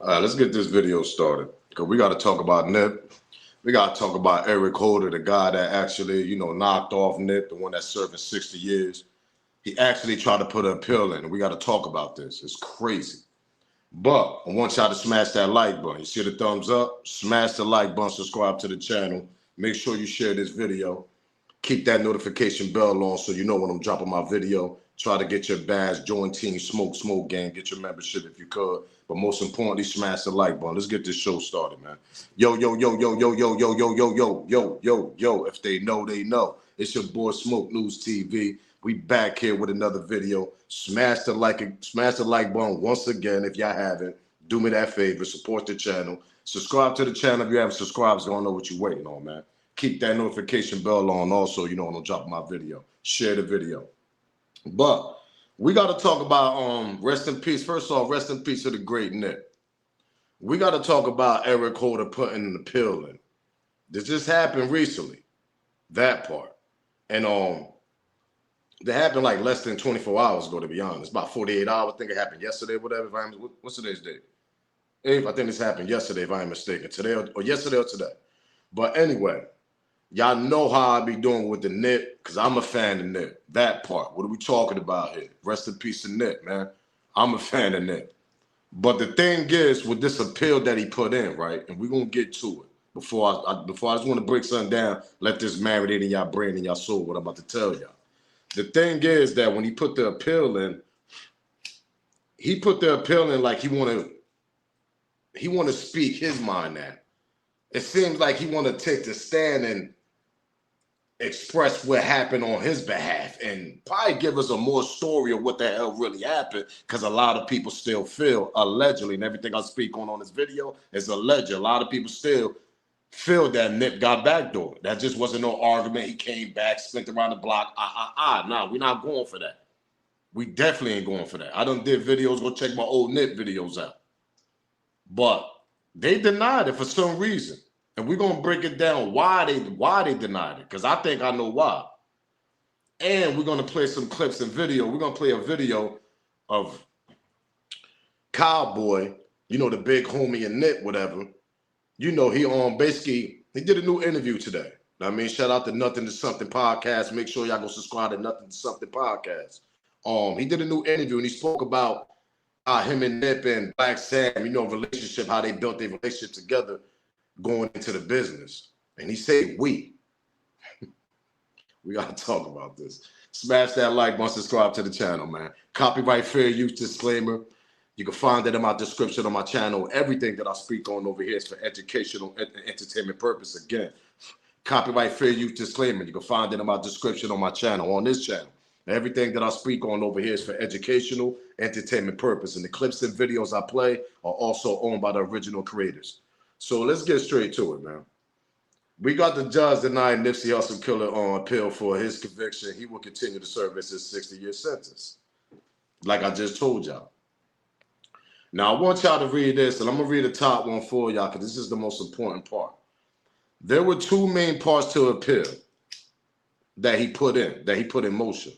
All right, let's get this video started because we got to talk about Nip. We got to talk about Eric Holder, the guy that actually, knocked off Nip, the one that's serving 60 years. He actually tried to put an appeal in, and we got to talk about this. It's crazy. But I want y'all to smash that like button. You see the thumbs up? Smash the like button, subscribe to the channel. Make sure you share this video. Keep that notification bell on so you know when I'm dropping my video. Try to get your badge, join Team Smoke Gang, get your membership if you could. But most importantly, smash the like button. Let's get this show started, man. Yo, yo, yo, yo, yo, yo, yo, yo, yo, yo, yo, yo, yo. If they know, they know. It's your boy Smoke News TV. We back here with another video. Smash the like button once again if y'all haven't. Do me that favor, support the channel. Subscribe to the channel if you haven't subscribed. So I don't know what you're waiting on, man. Keep that notification bell on also, when I'm dropping my video. Share the video. But we got to talk about rest in peace. First off, rest in peace to the great Nip. We got to talk about Eric Holder putting an appeal in. This just happened recently. That part. And that happened like less than 24 hours ago, to be honest. About 48 hours. I think it happened yesterday, whatever. What's today's date? I think this happened yesterday, if I ain't mistaken. Today or yesterday or today. But anyway, y'all know how I be doing with the Nip, because I'm a fan of Nip. That part. What are we talking about here? Rest in peace to Nip, man. I'm a fan of Nip. But the thing is, with this appeal that he put in, right, and we're going to get to it. Before I just want to break something down, let this marinate in y'all brain and y'all soul, what I'm about to tell y'all. The thing is that when he put the appeal in, like he want to speak his mind now. It seems like he want to take the stand and express what happened on his behalf and probably give us a more story of what the hell really happened, because a lot of people still feel, allegedly, and everything I speak on this video is alleged. A lot of people still feel that Nip got backdoored. That just wasn't no argument. He came back, spent around the block. Nah, we're not going for that. We definitely ain't going for that. I done did videos. Go check my old Nip videos out. But they denied it for some reason. And we're going to break it down why they denied it, because I think I know why. And we're going to play some clips and video. We're going to play a video of Cowboy, the big homie and Nip, whatever. He basically, he did a new interview today. Shout out to Nothing to Something podcast. Make sure y'all go subscribe to Nothing to Something podcast. He did a new interview and he spoke about him and Nip and Black Sam, relationship, how they built their relationship together going into the business. And he said, we got to talk about this. Smash that like button, subscribe to the channel, man. Copyright fair use disclaimer. You can find that in my description on my channel. Everything that I speak on over here is for educational and entertainment purpose. Again, copyright fair use disclaimer. You can find it in my description on my channel, on this channel. Everything that I speak on over here is for educational, entertainment purpose. And the clips and videos I play are also owned by the original creators. So let's get straight to it, man. We got the judge denying Nipsey Hussle killer on appeal for his conviction. He will continue to serve his 60-year sentence, like I just told y'all. Now, I want y'all to read this, and I'm going to read the top one for y'all, because this is the most important part. There were two main parts to appeal that he put in motion.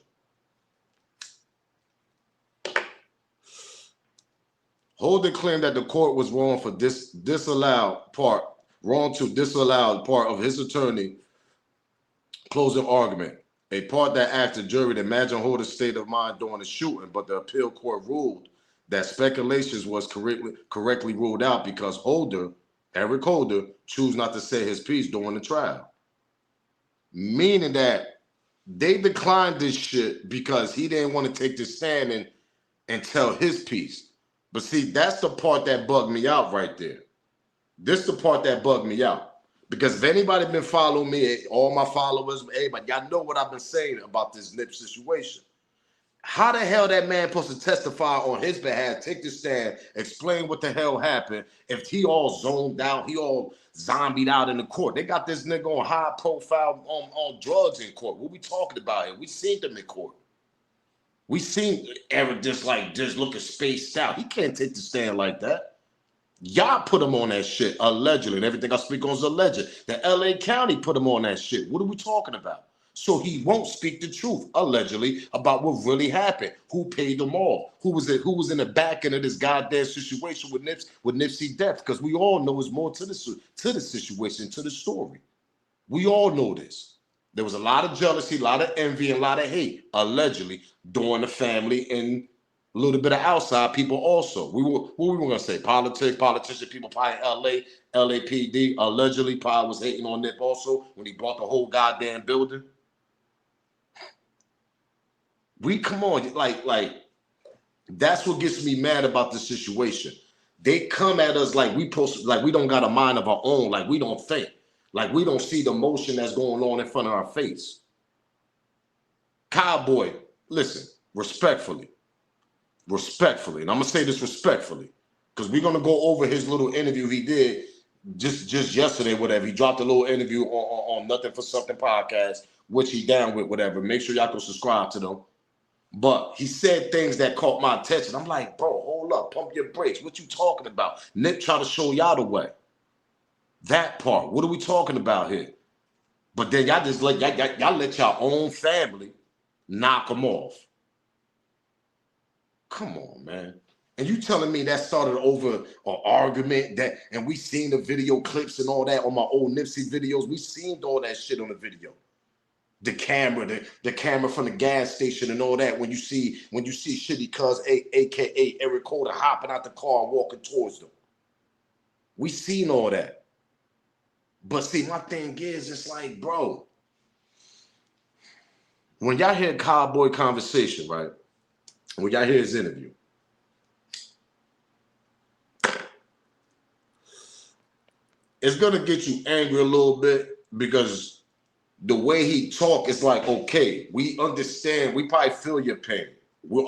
Holder claimed that the court was wrong to disallow part of his attorney closing argument, a part that asked the jury to imagine Holder's state of mind during the shooting, but the appeal court ruled that speculations was correctly ruled out because Eric Holder, chose not to say his piece during the trial. Meaning that they declined this shit because he didn't want to take the stand and tell his piece. But see, that's the part that bugged me out right there. This is the part that bugged me out. Because if anybody been following me, all my followers, everybody, y'all know what I've been saying about this Nip situation. How the hell that man supposed to testify on his behalf, take the stand, explain what the hell happened, if he all zoned out, he all zombied out in the court? They got this nigga on high profile on drugs in court. What we talking about here? We seen them in court. We seen Eric just looking spaced out. He can't take the stand like that. Y'all put him on that shit, allegedly, and everything I speak on is alleged. The LA County put him on that shit. What are we talking about? So he won't speak the truth, allegedly, about what really happened. Who paid them off? Who was in the back end of this goddamn situation with Nipsey death? Because we all know there's more to the situation, to the story. We all know this. There was a lot of jealousy, a lot of envy, and a lot of hate, allegedly, during the family and a little bit of outside people also. What we were gonna say? Politician, people probably in LAPD, allegedly probably was hating on Nip also when he bought the whole goddamn building. We come on, like that's what gets me mad about this situation. They come at us like we don't got a mind of our own, like we don't think, like we don't see the motion that's going on in front of our face. Cowboy, listen, respectfully, and I'm gonna say this respectfully, because we're gonna go over his little interview he did just yesterday, whatever. He dropped a little interview on Nothing for Something podcast, which he down with, whatever. Make sure y'all go subscribe to them. But he said things that caught my attention. I'm like, bro, hold up, pump your brakes. What you talking about? Nick try to show y'all the way. That part. What are we talking about here? But then y'all just y'all let your own family knock him off. Come on, man. And you telling me that started over an argument and we seen the video clips and all that on my old Nipsey videos. We seen all that shit on the video. The camera from the gas station and all that. When you see Shitty Cuz, aka Eric Holder, hopping out the car and walking towards them. We seen all that. But see, my thing is, it's like, bro, when y'all hear Cowboy conversation, right? When y'all hear his interview, it's gonna get you angry a little bit because the way he talk is like, okay, we understand, we probably feel your pain.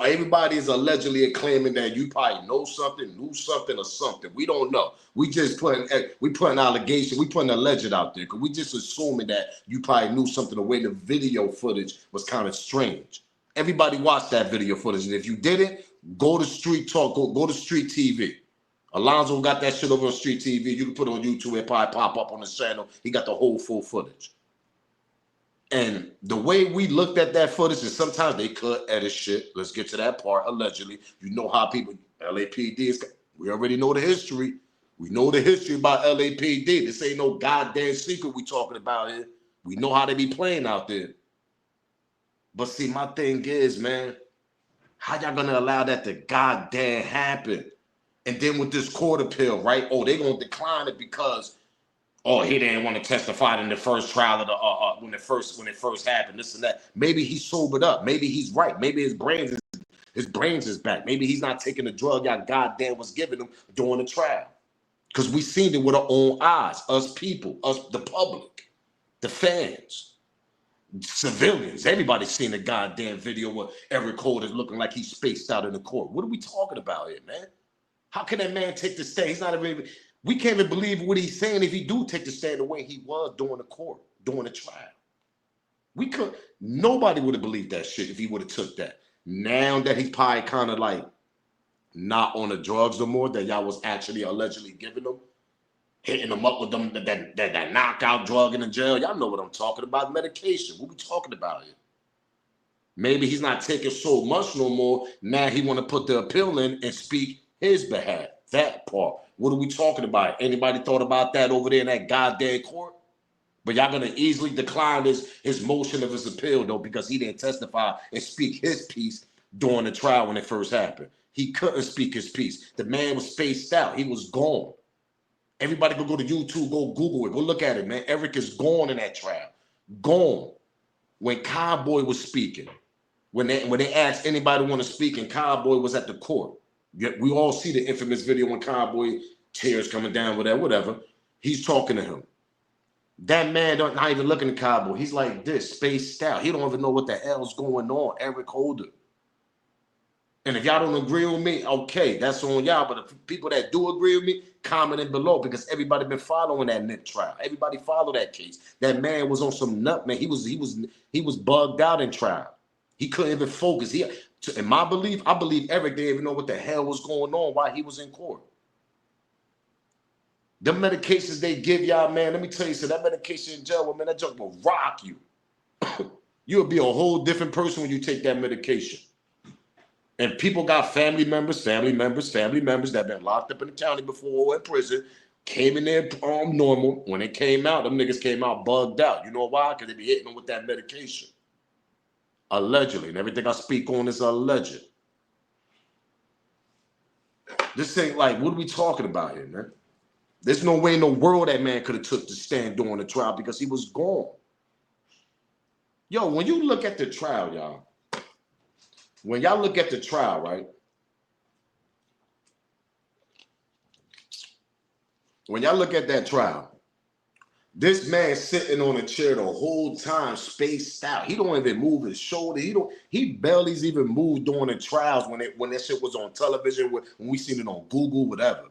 Everybody is allegedly claiming that you probably know something, knew something, or something. We don't know. We putting allegation, we putting a legend out there because we just assuming that you probably knew something. The way the video footage was kind of strange. Everybody watched that video footage, and if you didn't, go to Street Talk, go to Street TV. Alonzo got that shit over on Street TV. You can put it on YouTube. It probably pop up on the channel. He got the whole full footage. And the way we looked at that footage is sometimes they could edit shit. Let's get to that part, allegedly. You know how people, LAPD is, we already know the history. We know the history about LAPD. This ain't no goddamn secret we talking about here. We know how they be playing out there. But see, my thing is, man, how y'all gonna allow that to goddamn happen? And then with this court appeal, right? Oh, they gonna decline it because he didn't want to testify in the first trial of the when it first happened, this and that. Maybe he's sobered up. Maybe he's right. Maybe his brains is back. Maybe he's not taking the drug y'all goddamn was giving him during the trial. Because we seen it with our own eyes. Us people, us the public, the fans, civilians. Everybody seen the goddamn video where Eric Holder is looking like he's spaced out in the court. What are we talking about here, man? How can that man take the stand? He's not even. We can't even believe what he's saying if he do take the stand the way he was during the court, during the trial. Nobody would have believed that shit if he would have took that. Now that he's probably kind of like not on the drugs no more, that y'all was actually allegedly giving him, hitting him up with them that knockout drug in the jail. Y'all know what I'm talking about, medication. What we talking about here? Maybe he's not taking so much no more. Now he want to put the appeal in and speak his behalf. That part. What are we talking about? Anybody thought about that over there in that goddamn court? But y'all gonna easily decline his motion of his appeal though, because he didn't testify and speak his piece during the trial when it first happened. He couldn't speak his piece. The man was spaced out. He was gone. Everybody go to YouTube, go Google it, go look at it, man. Eric is gone in that trial. Gone. When Cowboy was speaking, when they asked anybody want to speak, and Cowboy was at the court. We all see the infamous video when Cowboy, tears coming down with that, whatever. He's talking to him. That man not even looking at Cowboy. He's like this, spaced out. He don't even know what the hell's going on. Eric Holder. And if y'all don't agree with me, okay, that's on y'all. But if people that do agree with me, comment in below, because everybody been following that Nip trial. Everybody followed that case. That man was on some nut, man. He was bugged out in trial. He couldn't even focus. In my belief, I believe Eric didn't even know what the hell was going on while he was in court. The medications they give y'all, man, let me tell you, so that medication in jail, man, that junk will rock you. You'll be a whole different person when you take that medication. And people got family members that been locked up in the county before or in prison, came in there normal. When they came out, them niggas came out bugged out. You know why? Because they be hitting them with that medication. Allegedly. And everything I speak on is alleged. This ain't like, what are we talking about here, man? There's no way in the world that man could have took the stand during the trial because he was gone. Yo, when you look at the trial, y'all, when y'all look at the trial, right? When y'all look at that trial, this man sitting on a chair the whole time, spaced out. He don't even move his shoulder. He barely even moved during the trials when that shit was on television, when we seen it on Google, whatever,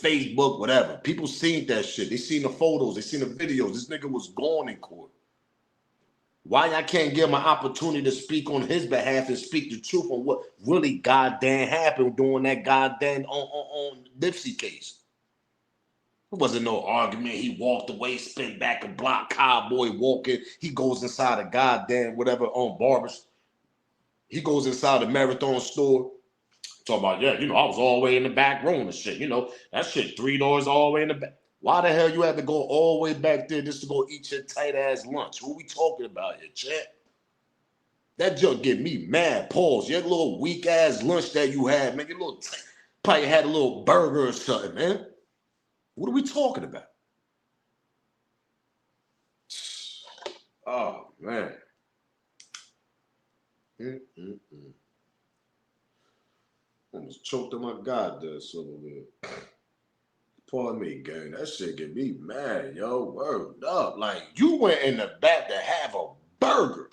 Facebook, whatever. People seen that shit. They seen the photos, they seen the videos. This nigga was gone in court. Why I can't give him an opportunity to speak on his behalf and speak the truth on what really goddamn happened during that goddamn on Nipsey case? It wasn't no argument. He walked away, spin back a block, Cowboy walking. He goes inside a goddamn whatever on barbers. He goes inside a marathon store. Talking about, yeah, you know, I was all the way in the back room and shit. You know, that shit 3 doors all the way in the back. Why the hell you had to go all the way back there just to go eat your tight ass lunch? Who we talking about here, chat? That junk get me mad. Pause. Your little weak ass lunch that you had, man. Your little probably had a little burger or something, man. What are we talking about? Oh man. Almost choked on my goddamn soul, man. Pardon me, gang. That shit get me mad, yo. Word up. Like, you went in the back to have a burger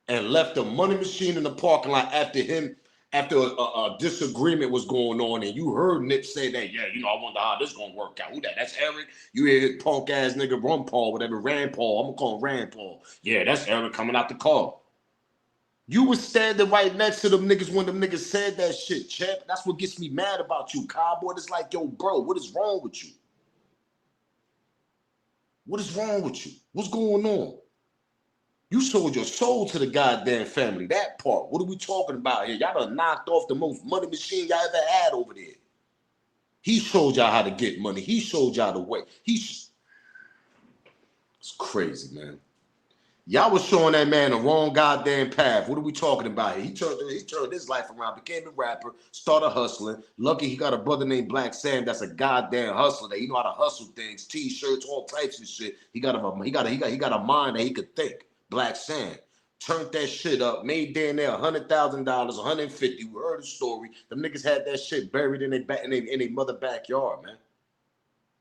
and left the money machine in the parking lot after a disagreement was going on, and you heard Nip say that, yeah, you know, I wonder how this gonna work out. Who that? That's Eric. You hear punk ass nigga Ron Paul, whatever, Rand Paul. I'm gonna call him Rand Paul. Yeah, that's Eric coming out the car. You was standing right next to them niggas when them niggas said that shit, champ. That's what gets me mad about you, Cowboy. It's like, yo, bro, what is wrong with you? What is wrong with you? What's going on? You sold your soul to the goddamn family. That part. What are we talking about here? Y'all done knocked off the most money machine y'all ever had over there. He showed y'all how to get money. He showed y'all the way. It's crazy, man. Y'all was showing that man the wrong goddamn path. What are we talking about here? He turned his life around, became a rapper, started hustling. Lucky he got a brother named Black Sam that's a goddamn hustler. That he know how to hustle things, t-shirts, all types of shit. He got a mind that he could think. Black Sam turned that shit up, made damn near $100,000, $150,000. We heard the story. Them niggas had that shit buried in their mother backyard, man.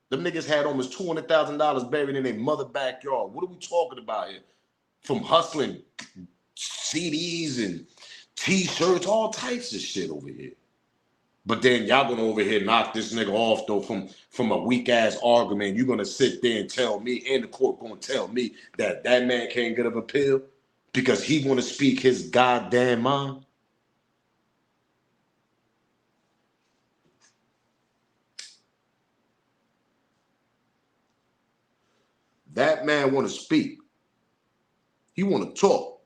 Them niggas had almost $200,000 buried in their mother backyard. What are we talking about here? From hustling CDs and t-shirts, all types of shit over here. But then y'all gonna over here knock this nigga off though from a weak ass argument. You're gonna sit there and tell me, and the court gonna tell me that man can't get an appeal because he wanna speak his goddamn mind. That man wanna speak. He want to talk.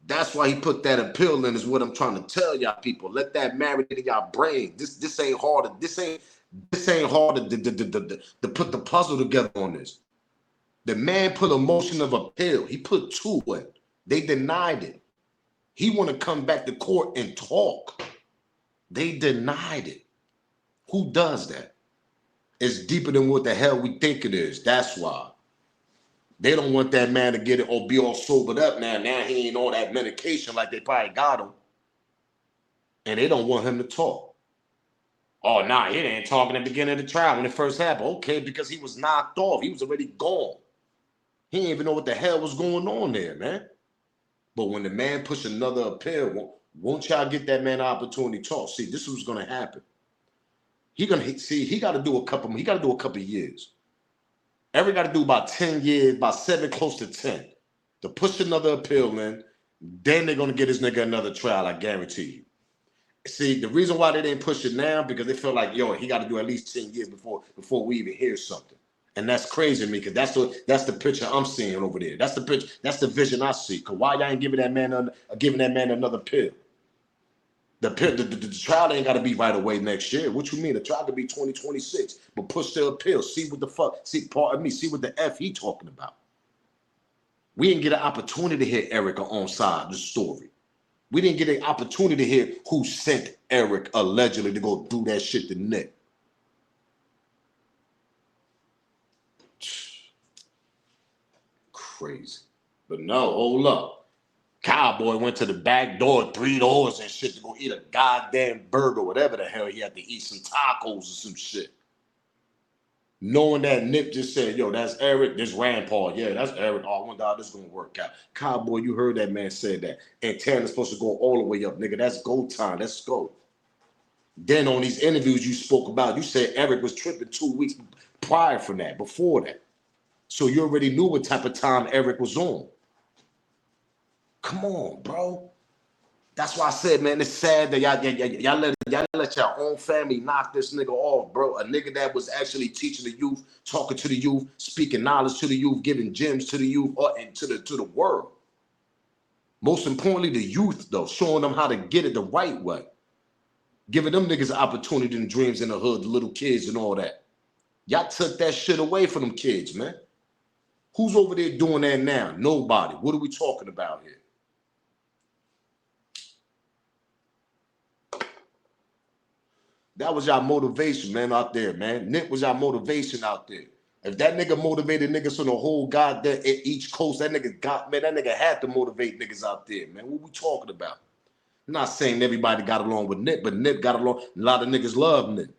That's why he put that appeal in, is what I'm trying to tell y'all people. Let that marinate in y'all brain. This ain't hard. This ain't hard to put the puzzle together on this. The man put a motion of appeal. He put 2 in. They denied it. He want to come back to court and talk. They denied it. Who does that? It's deeper than what the hell we think it is. That's why. They don't want that man to get it or be all sobered up now. Now he ain't on that medication like they probably got him. And they don't want him to talk. Oh, nah, he didn't talk in the beginning of the trial when it first happened. Okay, because he was knocked off. He was already gone. He didn't even know what the hell was going on there, man. But when the man pushed another appeal, won't y'all get that man an opportunity to talk? See, this is what's going to happen. He got to do a couple years. Eric got to do about 10 years, about 7, close to 10, to push another appeal in. Then they're going to get this nigga another trial, I guarantee you. See, the reason why they didn't push it now, because they feel like, yo, he got to do at least 10 years before we even hear something. And that's crazy to me, because that's the picture I'm seeing over there. That's the picture. That's the vision I see. Cause why y'all ain't giving that man another pill? The trial ain't got to be right away next year. What you mean? The trial could be 2026, but push the appeal. See what the fuck. See, pardon me. See what the F he talking about. We didn't get an opportunity to hear Erica on side the story. We didn't get an opportunity to hear who sent Eric allegedly to go do that shit to Nick. Crazy. But no, hold up. Cowboy went to the back door 3 doors and shit to go eat a goddamn burger, whatever the hell he had to eat, some tacos or some shit. Knowing that Nip just said, yo, that's Eric, this Rampart. Yeah, that's Eric. Oh, I wonder how this is going to work out. Cowboy, you heard that man say that. And Tanner's supposed to go all the way up, nigga. That's go time. Let's go. Then on these interviews you spoke about, you said Eric was tripping 2 weeks prior from that, before that. So you already knew what type of time Eric was on. Come on, bro. That's why I said, man, it's sad that y'all let your own family knock this nigga off, bro. A nigga that was actually teaching the youth, talking to the youth, speaking knowledge to the youth, giving gems to the youth, and to the world. Most importantly, the youth, though, showing them how to get it the right way. Giving them niggas opportunity and dreams in the hood, the little kids and all that. Y'all took that shit away from them kids, man. Who's over there doing that now? Nobody. What are we talking about here? That was y'all motivation, man, out there, man. Nip was y'all motivation out there. If that nigga motivated niggas from the whole goddamn East Coast, that nigga had to motivate niggas out there, man. What we talking about? I'm not saying everybody got along with Nip, but Nip got along. A lot of niggas love Nip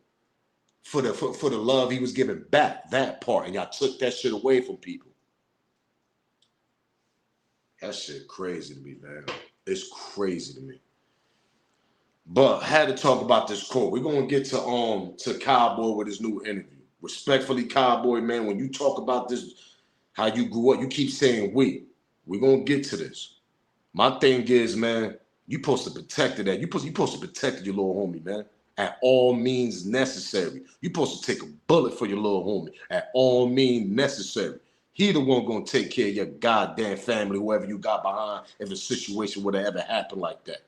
for the love he was giving back, that part, and y'all took that shit away from people. That shit crazy to me, man. It's crazy to me. But had to talk about this court. We're gonna get to Cowboy with his new interview. Respectfully, Cowboy, man, when you talk about this, how you grew up, you keep saying we. We're gonna get to this. My thing is, man, you supposed to protect that. You supposed to protect your little homie, man. At all means necessary. You supposed to take a bullet for your little homie. At all means necessary. He the one gonna take care of your goddamn family, whoever you got behind, if a situation would have ever happened like that.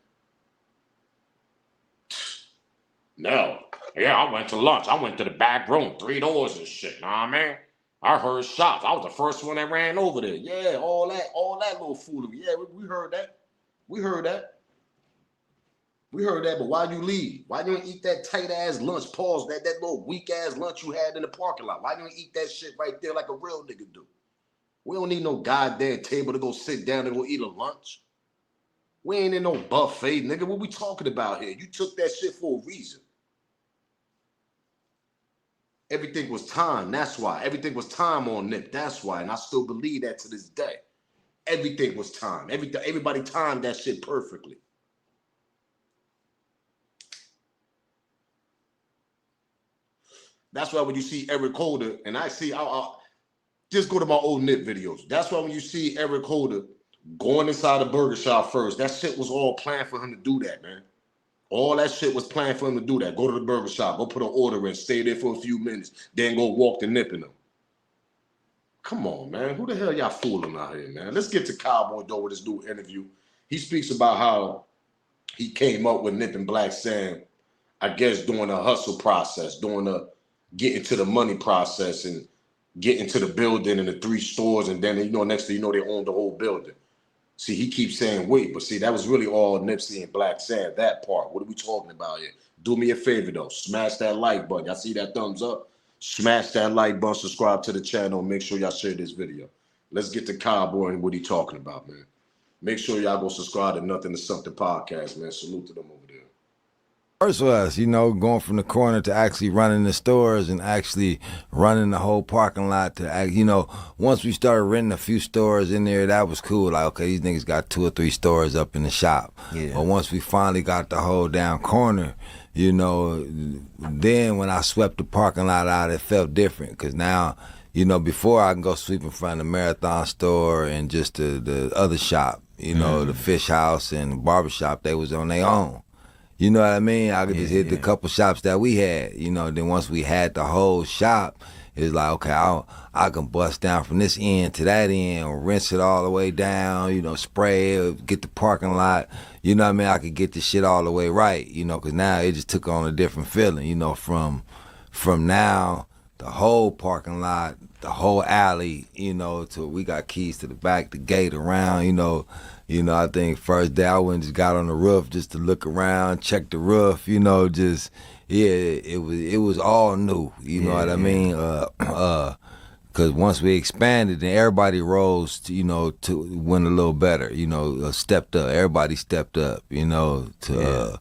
No. Yeah, I went to lunch. I went to the back room, 3 doors and shit. Know what I mean? I heard shots. I was the first one that ran over there. Yeah, all that little foolery. Yeah, we heard that. We heard that. We heard that, but why you leave? Why you don't eat that tight ass lunch? Pause. That little weak ass lunch you had in the parking lot. Why you don't eat that shit right there like a real nigga do? We don't need no goddamn table to go sit down and go eat a lunch. We ain't in no buffet, nigga. What we talking about here? You took that shit for a reason. Everything was time. That's why. Everything was time on Nip. That's why. And I still believe that to this day. Everything was time. Everybody timed that shit perfectly. That's why when you see Eric Holder, and I see, I'll just go to my old Nip videos. That's why when you see Eric Holder going inside the burger shop first, that shit was all planned for him to do that, man. All that shit was planned for him to do that. Go to the burger shop, go put an order in, stay there for a few minutes, then go walk the Nip in them. Come on, man. Who the hell y'all fooling out here, man? Let's get to Cowboy, though, with his new interview. He speaks about how he came up with Nip and Black Sam, I guess, during a hustle process, getting to the money process and getting to the building and the 3 stores, and then, next thing you know, they own the whole building. See, he keeps saying wait, but see, that was really all Nipsey and Black Sam, that part. What are we talking about here? Do me a favor, though. Smash that like button. Y'all see that thumbs up? Smash that like button, subscribe to the channel, and make sure y'all share this video. Let's get to Cowboy and what he talking about, man. Make sure y'all go subscribe to Nothing to Something podcast, man. Salute to them over there. First was, going from the corner to actually running the stores and actually running the whole parking lot to, once we started renting a few stores in there, that was cool. Like, okay, these niggas got 2 or 3 stores up in the shop. Yeah. But once we finally got the whole down corner, then when I swept the parking lot out, it felt different. Because now, before I can go sweep in front of the Marathon store and just the other shop, the Fish House and barbershop, they was on their own. You know what I mean? I could just hit the couple shops that we had, then once we had the whole shop, It's like, okay, I can bust down from this end to that end, or rinse it all the way down, you know, spray it, get the parking lot, you know what I mean? I could get this shit all the way right, you know, because now it just took on a different feeling, you know, from now, the whole parking lot, the whole alley, you know, to we got keys to the back, the gate around, you know, I think first day I went and just got on the roof just to look around, check the roof, you know, just yeah, it was all new, you know what I mean? Because once we expanded, then everybody rose, to, you know, to went a little better, you know, stepped up. Everybody stepped up, you know, to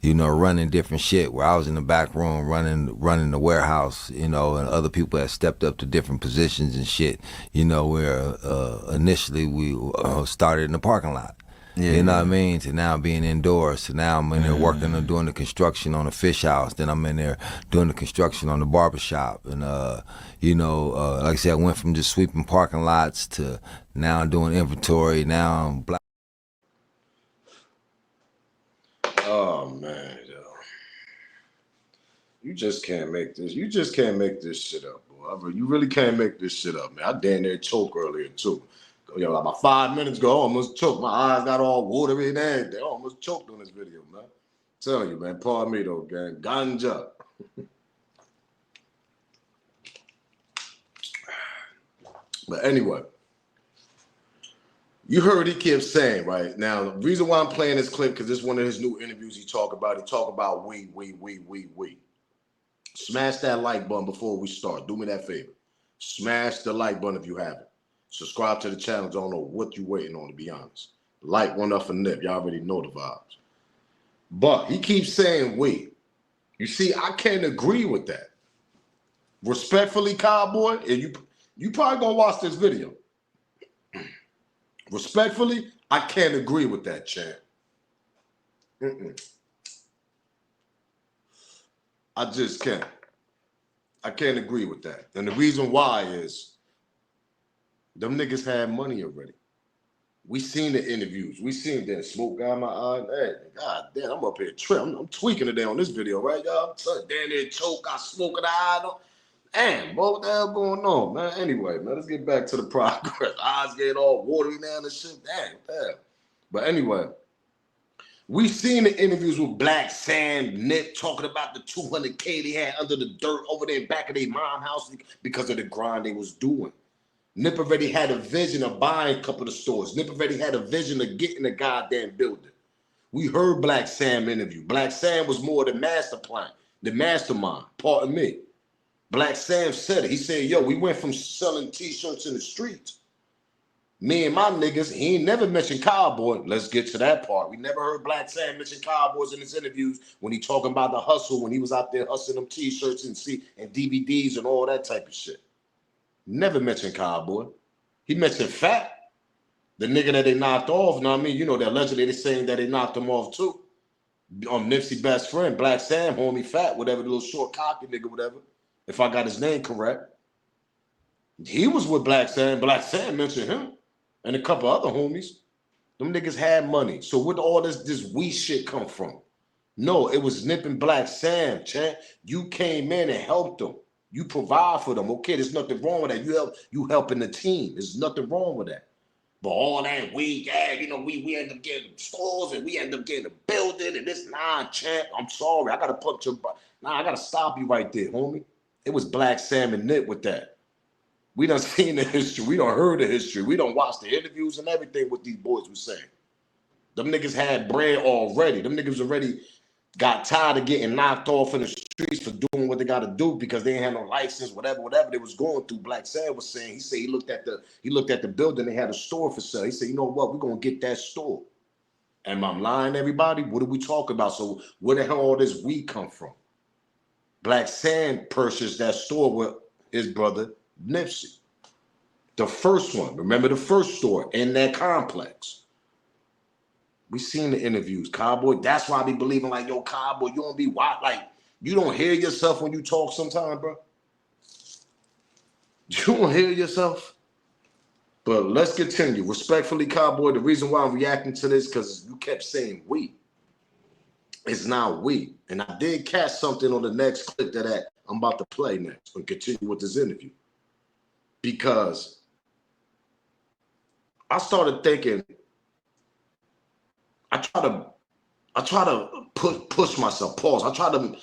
you know, running different shit. Where I was in the back room running the warehouse, you know, and other people had stepped up to different positions and shit, you know, where initially we started in the parking lot. Yeah, you know what I mean? To now being indoors. To now I'm in there working on doing the construction on the fish house. Then I'm in there doing the construction on the barbershop. And, you know, like I said, I went from just sweeping parking lots to now I'm doing inventory. Now I'm black. Oh, man, yo. You just can't make this. You just can't make this shit up, boy. You really can't make this shit up, man. I damn near choked earlier, too. Yo, like about 5 minutes ago, I almost choked. My eyes got all watery and everything. I almost choked on this video, man. I'm telling you, man. Pardon me, though, gang. Ganja. But anyway, you heard he kept saying, right? Now, the reason why I'm playing this clip, because this is one of his new interviews he talk about we. Smash that like button before we start. Do me that favor. Smash the like button if you haven't. Subscribe to the channel. Don't know what you waiting on, to be honest. Like one up for Nip. Y'all already know the vibes. But he keeps saying we. You see, I can't agree with that. Respectfully, Cowboy, and you probably gonna watch this video. Respectfully, I can't agree with that, champ. I just can't. I can't agree with that. And the reason why is them niggas had money already. We seen the interviews. We seen that smoke got in my eye. Hey, God damn, I'm up here tripping. I'm tweaking today on this video, right, y'all? Damn near choke, got smoke in the eye. Damn, boy, what the hell going on, man? Anyway, man, let's get back to the progress. Eyes getting all watery now and shit. Damn. But anyway, we seen the interviews with Black Sam, Nip, talking about the 200K they had under the dirt over there back of their mom house because of the grind they was doing. Nip already had a vision of buying a couple of stores. Nip already had a vision of getting the goddamn building. We heard Black Sam interview. Black Sam was more the master plan, the mastermind, pardon me. Black Sam said it. He said, yo, we went from selling t-shirts in the streets. Me and my niggas, he ain't never mentioned Cowboy. Let's get to that part. We never heard Black Sam mention Cowboys in his interviews when he talking about the hustle, when he was out there hustling them t-shirts and DVDs and all that type of shit. Never mentioned Cowboy. He mentioned Fat, the nigga that they knocked off. You know what I mean? You know, that allegedly they saying that they knocked him off too. Nipsey best friend, Black Sam, homie Fat, whatever, the little short cocky nigga, whatever. If I got his name correct. He was with Black Sam. Black Sam mentioned him and a couple other homies. Them niggas had money. So where all this we shit come from? No, it was Nip and Black Sam, champ. You came in and helped them. You provide for them. Okay, there's nothing wrong with that. You helping the team. There's nothing wrong with that. But all that we end up getting stores and we end up getting a building and this, champ. I'm sorry. I gotta punch your I gotta stop you right there, homie. It was Black Sam and Nip with that. We done seen the history. We done heard the history. We done watched the interviews and everything what these boys were saying. Them niggas had bread already. Them niggas already got tired of getting knocked off in the streets for doing what they got to do because they ain't had no license, whatever they was going through. Black Sam was saying, he said he looked at the building, they had a store for sale. He said, you know what, we're going to get that store. And I'm lying, everybody? What are we talking about? So where the hell all this weed come from? Black Sam purchased that store with his brother, Nipsey. The first one, remember the first store in that complex. We seen the interviews, Cowboy. That's why I be believing like, yo, Cowboy, you don't be wild. Like, you don't hear yourself when you talk sometimes, bro. You don't hear yourself. But let's continue. Respectfully, Cowboy, the reason why I'm reacting to this because you kept saying we. It's not we. And I did catch something on the next clip that I'm about to play next and continue with this interview. Because I started thinking, I try to push myself, pause. I try to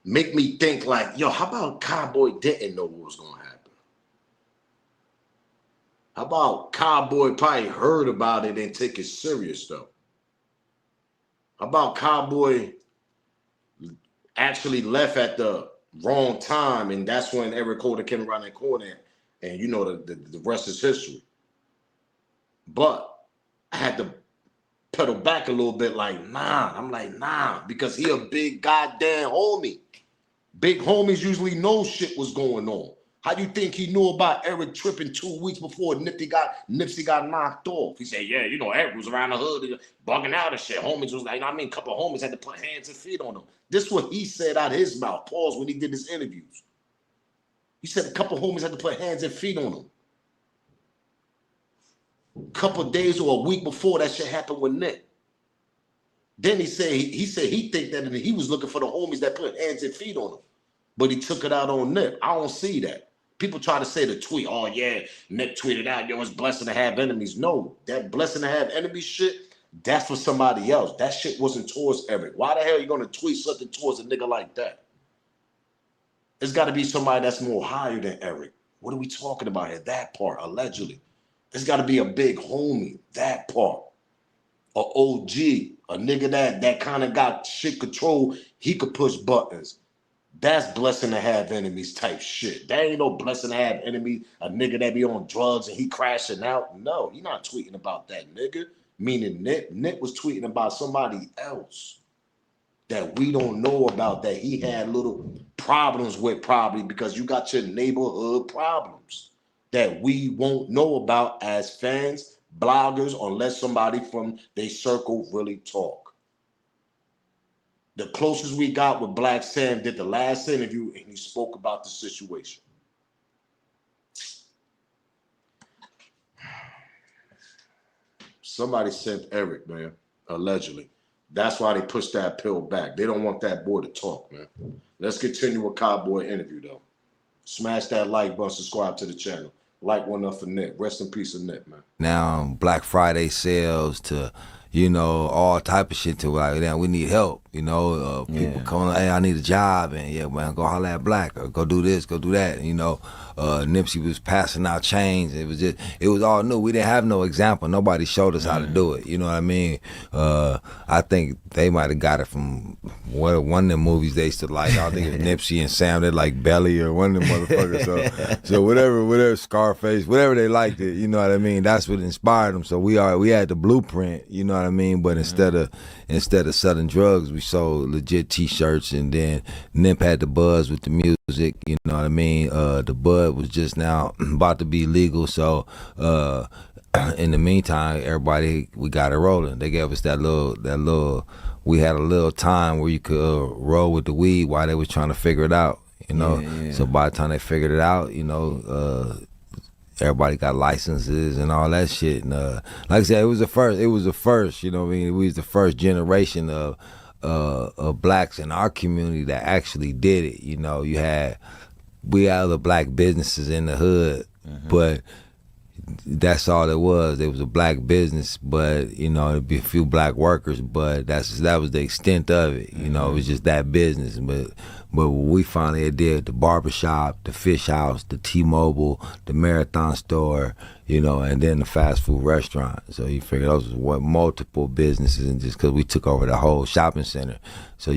make me think like, yo, how about Cowboy didn't know what was gonna happen? How about Cowboy probably heard about it and take it serious though? How about Cowboy actually left at the wrong time, and that's when Eric Holder came around that corner, and you know the rest is history. But I had to pedal back a little bit, like, nah. I'm like, nah, because he a big goddamn homie. Big homies usually know shit was going on. How do you think he knew about Eric tripping 2 weeks before Nipsey got knocked off? He said, yeah, you know, Eric was around the hood bugging out and shit. Homies was like, you know what I mean? A couple of homies had to put hands and feet on him. This is what he said out of his mouth. Pause when he did his interviews. He said a couple of homies had to put hands and feet on him. A couple of days or a week before that shit happened with Nick. Then he said he think that he was looking for the homies that put hands and feet on him. But he took it out on Nick. I don't see that. People try to say the tweet, oh yeah, Nick tweeted out, yo, it's blessing to have enemies. No, that blessing to have enemies shit, that's for somebody else. That shit wasn't towards Eric. Why the hell are you gonna tweet something towards a nigga like that? It's gotta be somebody that's more higher than Eric. What are we talking about here? That part, allegedly. It's gotta be a big homie, that part. A OG, a nigga that kind of got shit control, he could push buttons. That's blessing to have enemies type shit. That ain't no blessing to have enemies, a nigga that be on drugs and he crashing out. No, he not tweeting about that nigga. Meaning Nick. Nick was tweeting about somebody else that we don't know about, that he had little problems with, probably because you got your neighborhood problems that we won't know about as fans, bloggers, unless somebody from their circle really talk. The closest we got with Black Sam did the last interview, and he spoke about the situation. Somebody sent Eric, man, allegedly. That's why they pushed that pill back. They don't want that boy to talk, man. Let's continue with Cowboy interview, though. Smash that like button, subscribe to the channel. Like one up for Nick. Rest in peace of Nick, man. Now, Black Friday sales to, you know, all type of shit to like, damn, we need help. You know, people coming, hey, I need a job, and yeah, man, go holler at Black, or go do this, go do that. You know, Nipsey was passing out chains. It was all new. We didn't have no example. Nobody showed us how to do it. You know what I mean? I think they might have got it from one of them movies they used to like. I think it's Nipsey and Sam. They like Belly or one of them motherfuckers. So whatever, Scarface, whatever they liked it. You know what I mean? That's what inspired them. So we had the blueprint. You know what I mean? But instead of selling drugs, we sold legit T-shirts, and then Nip had the buzz with the music. You know what I mean? The bud was just now about to be legal, so in the meantime, we got it rolling. They gave us that little. We had a little time where you could roll with the weed while they was trying to figure it out. You know, so by the time they figured it out, you know, everybody got licenses and all that shit. And like I said, it was the first. You know what I mean? We was the first generation of blacks in our community that actually did it. You know, we had other black businesses in the hood, but that's all it was. It was a black business, but you know, it'd be a few black workers, but that was the extent of it. You know, it was just that business. But what we finally did, the barbershop, the fish house, the T-Mobile, the Marathon store, you know, and then the fast food restaurant. So you figure those were multiple businesses, and just because we took over the whole shopping center. So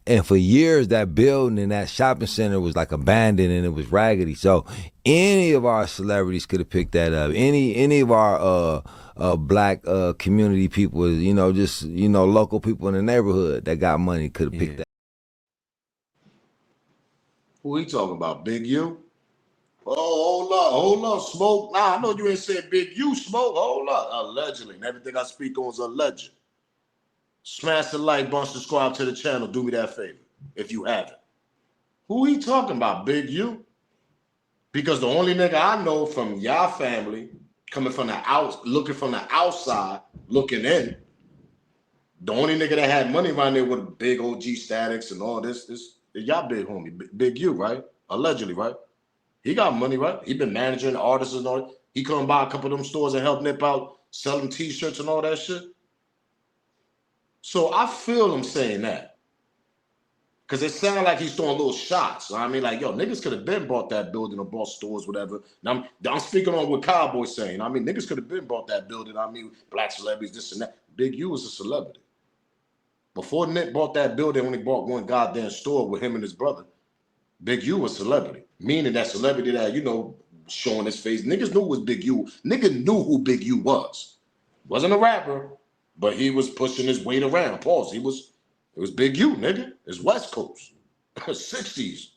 and for years that building and that shopping center was like abandoned and it was raggedy. So any of our celebrities could have picked that up. Any of our black community people, you know, just, you know, local people in the neighborhood that got money could have picked that. Who we talking about? Big U? Oh, hold up, Smoke. Nah, I know you ain't said Big U, Smoke. Hold up. Allegedly. And everything I speak on is alleged. Smash the like button, subscribe to the channel. Do me that favor if you haven't. Who we talking about? Big U? Because the only nigga I know from y'all family, coming from looking from the outside, looking in, the only nigga that had money around there with big OG Statics and all this Y'all big homie, Big U, right? Allegedly, right? He got money, right? He been managing artists and all that. He come by a couple of them stores and help Nip out, selling t-shirts and all that shit. So I feel him saying that. Because it sounded like he's throwing little shots. I mean, like, yo, niggas could have been bought that building or bought stores, whatever. Now, I'm speaking on what Cowboy saying. I mean, niggas could have been bought that building. I mean, black celebrities, this and that. Big U was a celebrity. Before Nick bought that building, when he bought one goddamn store with him and his brother, Big U was celebrity. Meaning that celebrity that, you know, showing his face. Niggas knew it was Big U. Niggas knew who Big U was. Wasn't a rapper, but he was pushing his weight around. Pause. It was Big U, nigga. It's West Coast. 60s.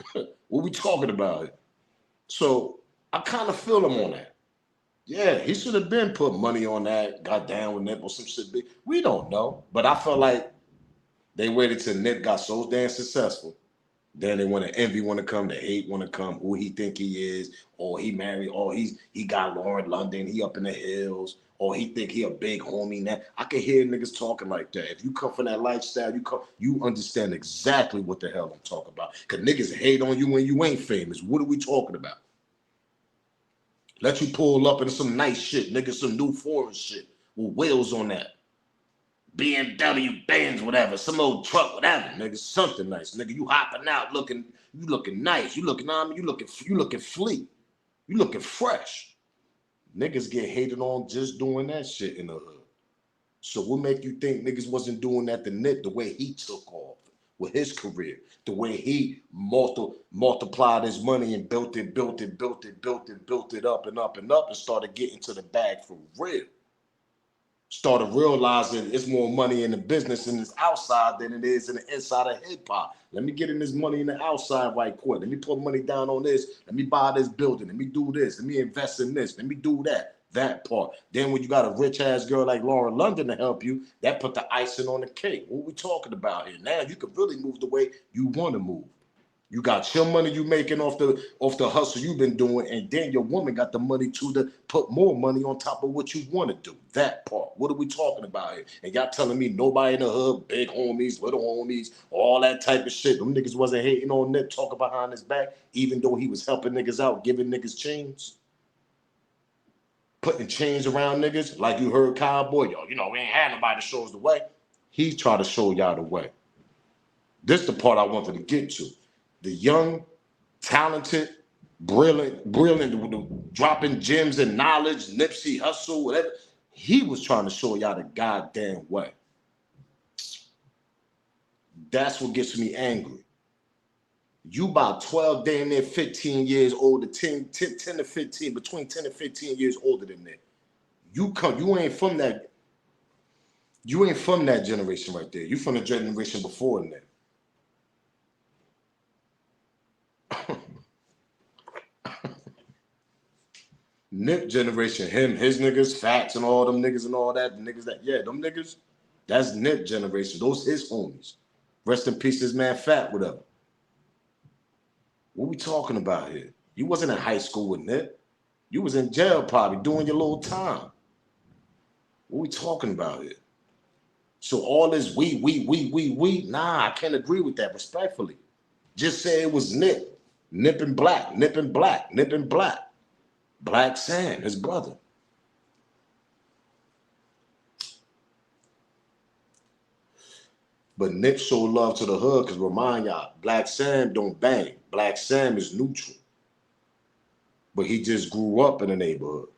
What we talking about? So I kind of feel him on that. Yeah, he should have been put money on that, got down with Nip or some shit big. We don't know. But I felt like they waited till Nip got so damn successful. Then they want to envy want to come, the hate want to come, who he think he is, or he married, or he got Lauren London, he up in the hills, or he think he a big homie now. I can hear niggas talking like that. If you come from that lifestyle, you understand exactly what the hell I'm talking about. Cause niggas hate on you when you ain't famous. What are we talking about? Let you pull up in some nice shit, nigga, some new foreign shit with wheels on that. BMW, Benz, whatever, some old truck, whatever, nigga, something nice, nigga. You hopping out, looking nice. You looking fleet. You looking fresh. Niggas get hated on just doing that shit in the hood. So what make you think niggas wasn't doing that to Nip the way he took off with his career, the way he multiplied his money and built it up and up and up and started getting to the bag for real. Started realizing it's more money in the business in this outside than it is in the inside of hip hop. Let me get in this money in the outside right quick. Let me put money down on this. Let me buy this building. Let me do this. Let me invest in this. Let me do that. That part. Then when you got a rich ass girl like Lauren London to help you, that put the icing on the cake. What we talking about here? Now you can really move the way you want to move. You got your money you making off the hustle you've been doing, and then your woman got the money to put more money on top of what you want to do. That part. What are we talking about here? And y'all telling me nobody in the hood, big homies, little homies, all that type of shit. Them niggas wasn't hating on Nip, talking behind his back, even though he was helping niggas out, giving niggas chains. Putting chains around niggas, like you heard Cowboy, yo, you know, we ain't had nobody to show us the way. He tried to show y'all the way. This the part I wanted to get to. The young, talented, brilliant, dropping gems and knowledge, Nipsey, hustle, whatever. He was trying to show y'all the goddamn way. That's what gets me angry. You about 12, damn near 15 years older, 10 to 15, between 10 and 15 years older than that. You ain't from that generation right there. You from the generation before that. Nip generation, him, his niggas, Fats and all them niggas and all that, the niggas that, yeah, them niggas, that's Nip generation. Those his homies. Rest in peace, this man Fat, whatever. What we talking about here? You wasn't in high school with Nip. You was in jail probably doing your little time. What we talking about here? So all this we, nah, I can't agree with that respectfully. Just say it was Nip. Nip and Black. Black Sam, his brother. But Nip showed love to the hood because remind y'all, Black Sam don't bang. Black Sam is neutral. But he just grew up in the neighborhood.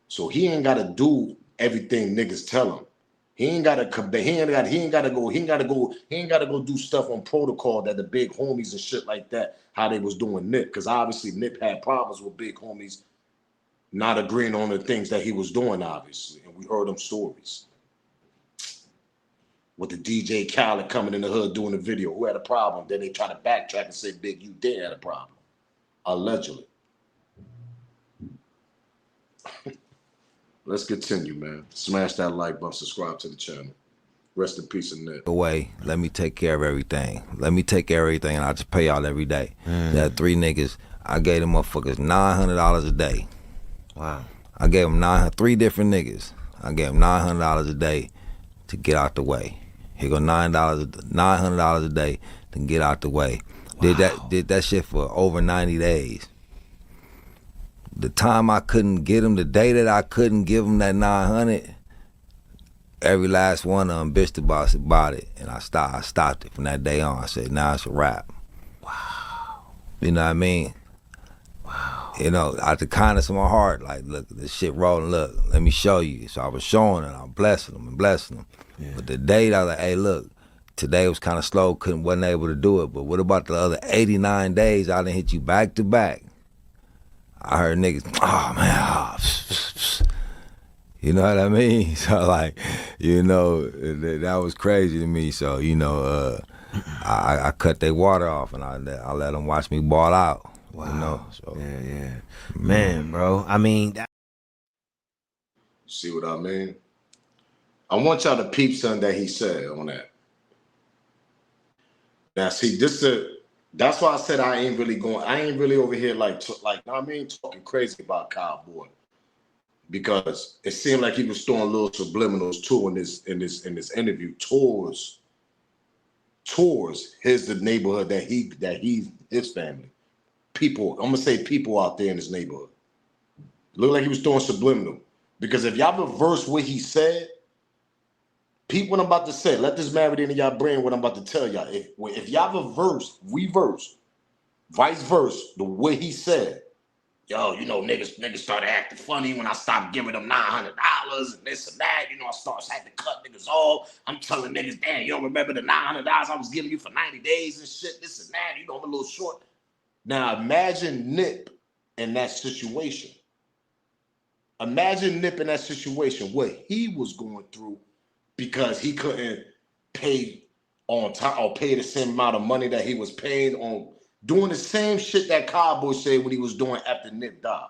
So he ain't gotta do everything niggas tell him. He ain't gotta go do stuff on protocol that the big homies and shit like that, how they was doing Nip. Because obviously Nip had problems with big homies not agreeing on the things that he was doing, obviously. And we heard them stories. With the DJ Khaled coming in the hood doing the video, who had a problem? Then they try to backtrack and say Big U did have a problem. Allegedly. Let's continue, man. Smash that like button, subscribe to the channel. Rest in peace and Nip. Away, let me take care of everything. And I just pay y'all every day. That 3 niggas, I gave them motherfuckers $900 a day. Wow. I gave them 3 different niggas. I gave them $900 a day to get out the way. Here go $900 a day to get out the way. Wow. Did that shit for over 90 days. The time I couldn't get him, the day that I couldn't give him that 900, every last one of them bitched about it, and I stopped it from that day on. I said, nah, it's a wrap. Wow. You know what I mean? Wow. You know, out the kindness of my heart, like, look, this shit rolling, look, let me show you. So I was showing them, I'm blessing them and blessing them. Yeah. But the day I was like, hey, look, today was kind of slow, wasn't able to do it, but what about the other 89 days I done hit you back to back? I heard niggas, oh man, you know what I mean? So like, you know, that was crazy to me. So, you know, I cut their water off and I let them watch me ball out. Wow. You know, so. Yeah. Man, bro, I mean. See what I mean? I want y'all to peep something that he said on that. Now, see, that's why I said I ain't really over here like, I mean, talking crazy about Cowboy. Because it seemed like he was throwing little subliminals too in this interview towards the neighborhood that he's his family. People, I'm gonna say people out there in his neighborhood. Looked like he was throwing subliminal. Because if y'all reverse what he said, peep what I'm about to say. Let this marinate into y'all brain what I'm about to tell y'all. If y'all reverse, vice versa, the way he said, yo, you know, niggas started acting funny when I stopped giving them $900 and this and that. You know, I had to cut niggas off. I'm telling niggas, damn, you don't remember the $900 I was giving you for 90 days and shit, this and that. You know, I'm a little short. Now, imagine Nip in that situation. Imagine Nip in that situation, what he was going through because he couldn't pay on time or pay the same amount of money that he was paying on doing the same shit that Cowboy said what he was doing after Nip died.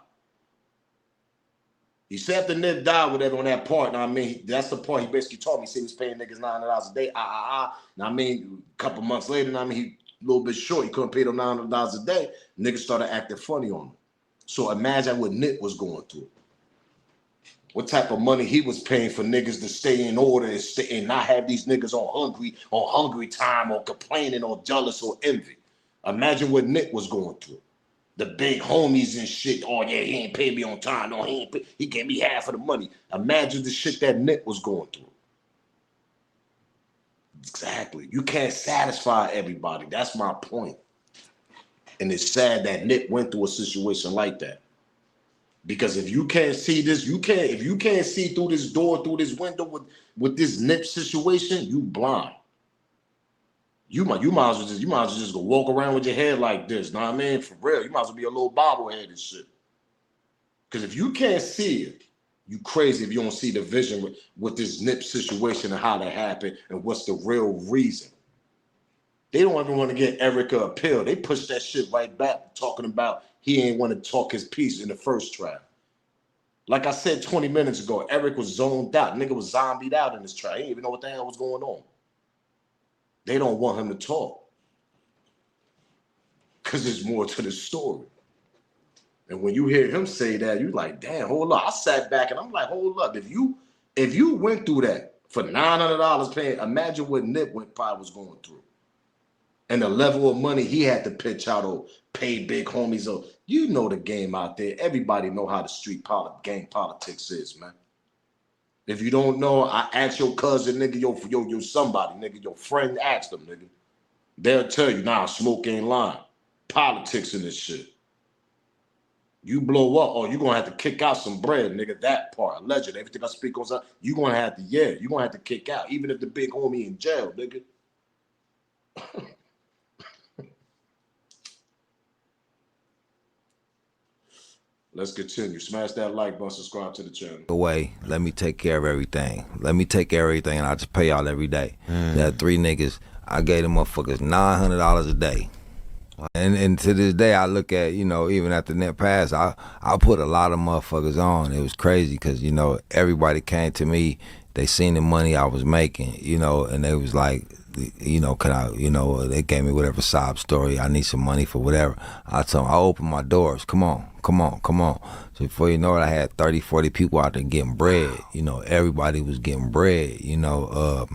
He said after Nip died, whatever, on that part. Now, I mean, that's the part he basically told me. He said he was paying niggas $900 a day. Now, I mean, a couple months later, now, I mean, he a little bit short. He couldn't pay them $900 a day. Niggas started acting funny on him. So imagine what Nip was going through. What type of money he was paying for niggas to stay in order and not have these niggas on hungry time or complaining or jealous or envy. Imagine what Nick was going through. The big homies and shit. Oh yeah, he ain't paid me on time. No, he gave me half of the money. Imagine the shit that Nick was going through. Exactly. You can't satisfy everybody. That's my point. And it's sad that Nick went through a situation like that. Because if you can't see this, if you can't see through this door, through this window with this Nip situation, you blind. You might as well just go walk around with your head like this. Know what I mean? For real. You might as well be a little bobblehead and shit. Because if you can't see it, you crazy if you don't see the vision with this Nip situation and how that happened and what's the real reason. They don't ever want to get Erica a pill. They push that shit right back, talking about he ain't want to talk his piece in the first trial. Like I said 20 minutes ago, Eric was zoned out. Nigga was zombied out in this trial. He didn't even know what the hell was going on. They don't want him to talk. Because there's more to the story. And when you hear him say that, you're like, damn, hold up. I sat back and I'm like, hold up. If you went through that for $900 paying, imagine what Nip probably was going through. And the level of money he had to pitch out or pay big homies. Or you know the game out there. Everybody know how the gang politics is, man. If you don't know, I ask your cousin, nigga, your somebody, nigga, your friend, ask them, nigga. They'll tell you, nah, smoke ain't lying. Politics in this shit. You blow up, or you're gonna have to kick out some bread, nigga. That part, allegedly. Everything I speak on, you're gonna have to kick out, even if the big homie in jail, nigga. Let's continue. Smash that like button, subscribe to the channel. Away, let me take care of everything. Let me take care of everything, and I just pay y'all every day. That 3 niggas, I gave them motherfuckers $900 a day. And to this day, I look at, you know, even after Net Pass, I put a lot of motherfuckers on. It was crazy because, you know, everybody came to me. They seen the money I was making, you know, and they was like, you know, they gave me whatever sob story. I need some money for whatever. I told them, I opened my doors. Come on. So before you know it, I had 30, 40 people out there getting bread. You know, everybody was getting bread, you know.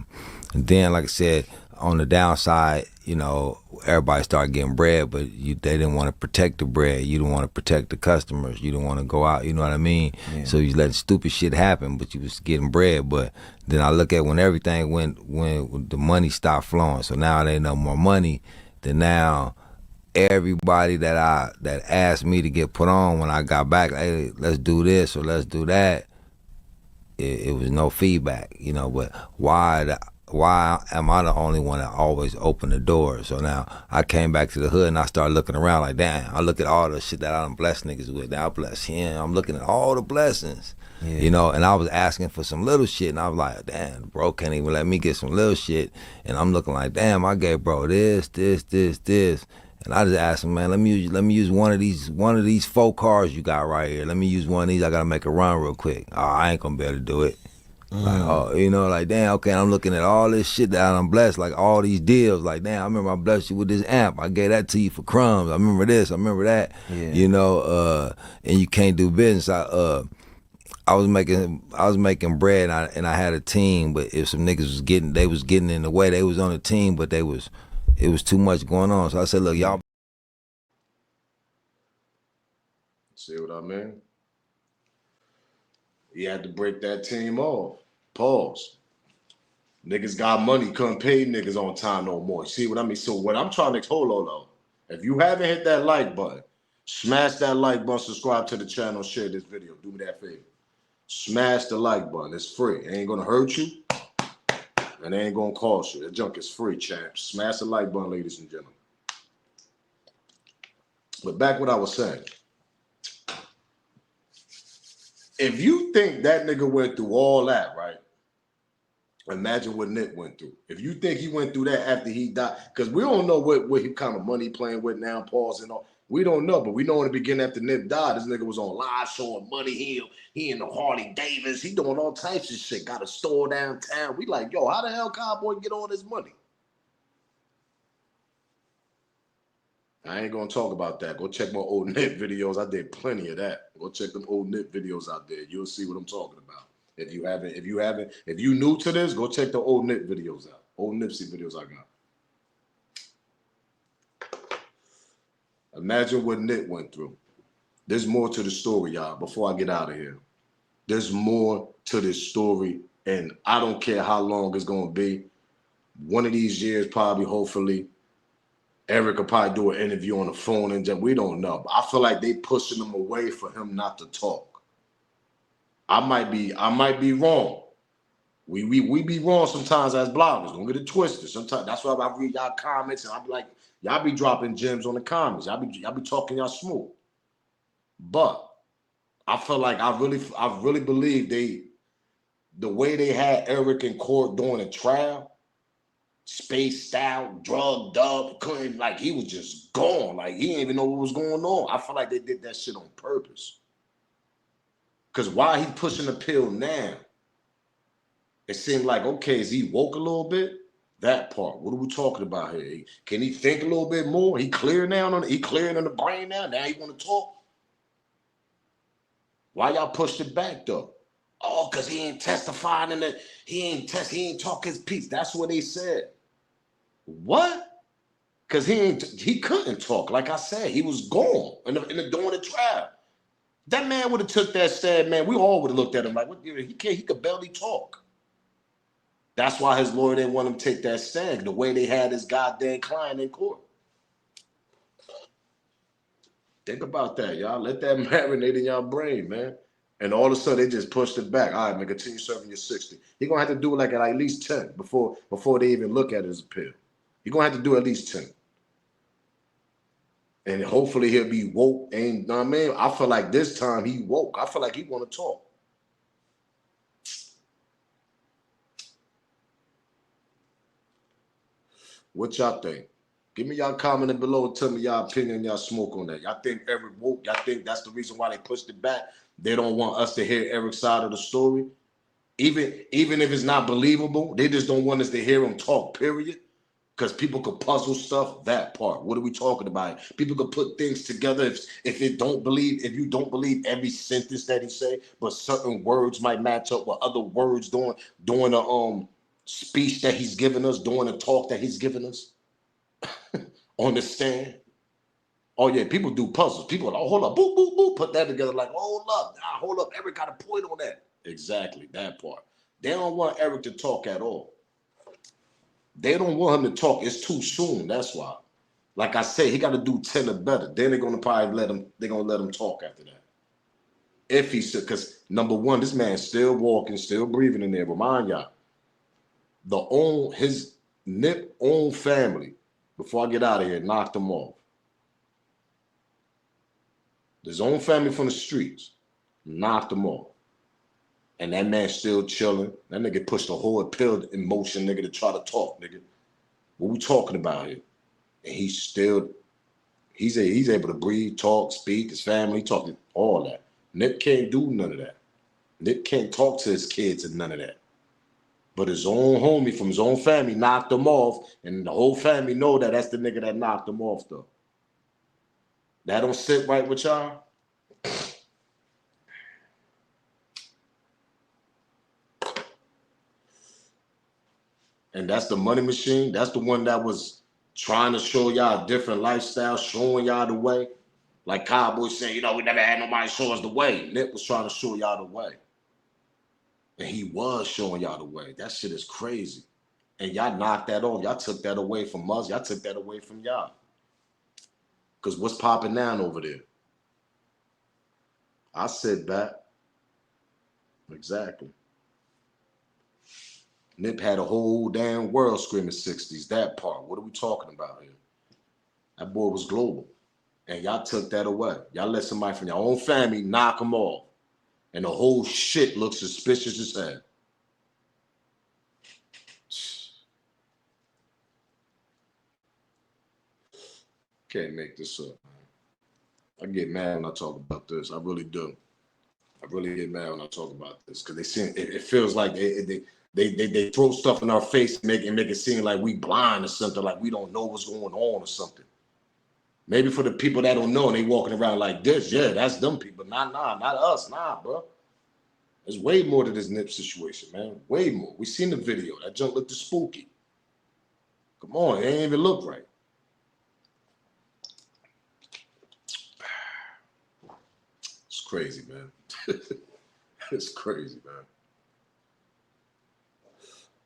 And then, like I said, on the downside, you know, everybody started getting bread, but they didn't want to protect the bread. You didn't want to protect the customers. You didn't want to go out. You know what I mean? Yeah. So you letting stupid shit happen, but you was getting bread. But then I look at when everything when the money stopped flowing. So now there ain't no more money. Then now everybody that asked me to get put on when I got back, hey, let's do this or let's do that. It was no feedback, you know. But why am I the only one that always opened the door? So now I came back to the hood and I started looking around like, damn, I look at all the shit that I done blessed niggas with. Now I bless him. I'm looking at all the blessings, you know, and I was asking for some little shit and I was like, damn, bro can't even let me get some little shit. And I'm looking like, damn, I gave bro this. And I just asked him, man, let me use one of these 4 cars you got right here. Let me use one of these. I gotta make a run real quick. Oh, I ain't gonna be able to do it. Like, oh, you know, like, damn, okay, I'm looking at all this shit that I'm blessed, like all these deals. Like, damn, I remember I blessed you with this amp. I gave that to you for crumbs. I remember this. I remember that. Yeah. You know, and you can't do business. I was making bread and I had a team, but if some niggas was getting in the way, they was on the team, but it was too much going on. So I said, look, y'all. See what I mean? He had to break that team off. Pause. Niggas got money, couldn't pay niggas on time no more. See what I mean? So what I'm trying to hold on though. If you haven't hit that like button, smash that like button, subscribe to the channel, share this video. Do me that favor. Smash the like button. It's free. It ain't gonna hurt you. And it ain't gonna cost you. That junk is free, champs. Smash the like button, ladies and gentlemen. But back what I was saying. If you think that nigga went through all that, right? Imagine what Nip went through. If you think he went through that after he died, because we don't know what kind of money he playing with now, pause and all. We don't know, but we know in the beginning after Nip died, this nigga was on live showing money. He in the Harley Davis. He doing all types of shit. Got a store downtown. We like, yo, how the hell Cowboy get all this money? I ain't gonna talk about that. Go check my old Nip videos. I did plenty of that. Go check them old Nip videos out there. You'll see what I'm talking about. If you new to this, go check the old Nip videos out. Old Nipsey videos I got. Imagine what Nip went through. There's more to the story, y'all, before I get out of here. There's more to this story, and I don't care how long it's gonna be. One of these years, probably, hopefully, Eric will probably do an interview on the phone, and we don't know. But I feel like they pushing him away for him not to talk. I might be wrong. We be wrong sometimes as bloggers. Don't get it twisted. Sometimes that's why I read y'all comments and I be like, y'all be dropping gems on the comments. Y'all be talking y'all smooth. But I feel like I really believe the way they had Eric in court during a trial, spaced out, drugged up, couldn't, like, he was just gone. Like, he didn't even know what was going on. I feel like they did that shit on purpose. Because while he pushing the pill now, it seemed like, okay, is he woke a little bit? That part. What are we talking about here? Can he think a little bit more? He clear now? He clearing in the brain now? Now he want to talk? Why y'all pushed it back though? Oh, because he ain't testifying in it. He ain't talk his piece. That's what they said. What? Because he couldn't talk. Like I said, he was gone during the trial. That man would have took that stand, man. We all would have looked at him like, what? He could barely talk. That's why his lawyer didn't want him to take that stand, the way they had his goddamn client in court. Think about that, y'all. Let that marinate in y'all brain, man. And all of a sudden, they just pushed it back. All right, man, continue serving your 60. He's going to have to do it like at least 10 before they even look at it as a pill. He's going to have to do at least 10. And hopefully he'll be woke. And you know what I mean? I feel like this time he woke. I feel like he want to talk. What y'all think? Give me y'all comment below and tell me y'all opinion, y'all smoke on that. Y'all think Eric woke? Y'all think that's the reason why they pushed it back? They don't want us to hear Eric's side of the story? Even if it's not believable, they just don't want us to hear him talk, period. Because people could puzzle stuff, that part. What are we talking about? People could put things together if you don't believe every sentence that he say, but certain words might match up with other words during the speech that he's giving us, during the talk that he's giving us. on the stand. Oh yeah, people do puzzles. People are like, oh, hold up, boop, boop, boop, put that together like, hold up, Eric got a point on that. Exactly, that part. They don't want Eric to talk at all. They don't want him to talk. It's too soon, that's why. Like I said, he got to do 10 or better. Then they're going to probably let him talk after that. If he said, because number one, this man's still walking, still breathing in there. Remind y'all, his Nip own family, before I get out of here, knocked him off. His own family from the streets knocked him off. And that man's still chilling. That nigga pushed a whole appeal in motion, nigga, to try to talk, nigga. What we talking about here? And he's able to breathe, talk, speak, his family, talking, all that. Nip can't do none of that. Nip can't talk to his kids and none of that. But his own homie from his own family knocked him off, and the whole family know that that's the nigga that knocked him off, though. That don't sit right with y'all? And that's the money machine. That's the one that was trying to show y'all a different lifestyle, showing y'all the way. Like Cowboy saying, we never had nobody show us the way. Nip was trying to show y'all the way. And he was showing y'all the way. That shit is crazy. And y'all knocked that off. Y'all took that away from us. Y'all took that away from y'all. Because what's popping down over there? I sit back. Exactly. Nip had a whole damn world screaming 60s, that part. What are we talking about here? That boy was global. And y'all took that away. Y'all let somebody from your own family knock him off. And the whole shit looks suspicious as hell. Can't make this up, man. I get mad when I talk about this. I really do. I really get mad when I talk about this. Because it feels like they throw stuff in our face and make it seem like we blind or something, like we don't know what's going on or something. Maybe for the people that don't know and they walking around like this, yeah, that's them people. Not us, bro. There's way more to this Nip situation, man. Way more. We seen the video. That junk looked spooky. Come on, it ain't even look right. It's crazy, man. It's crazy, man.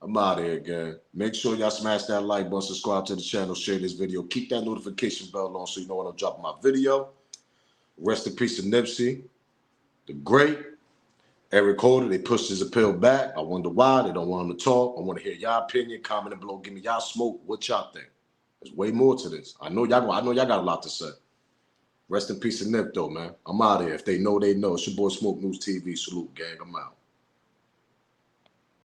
I'm out of here, gang. Make sure y'all smash that like button, subscribe to the channel, share this video. Keep that notification bell on so you know when I'm dropping my video. Rest in peace to Nipsey, the great. Eric Holder, they pushed his appeal back. I wonder why. They don't want him to talk. I want to hear y'all opinion. Comment below. Give me y'all smoke. What y'all think? There's way more to this. I know y'all got a lot to say. Rest in peace to Nip, though, man. I'm out of here. If they know, they know. It's your boy Smoke News TV. Salute, gang. I'm out.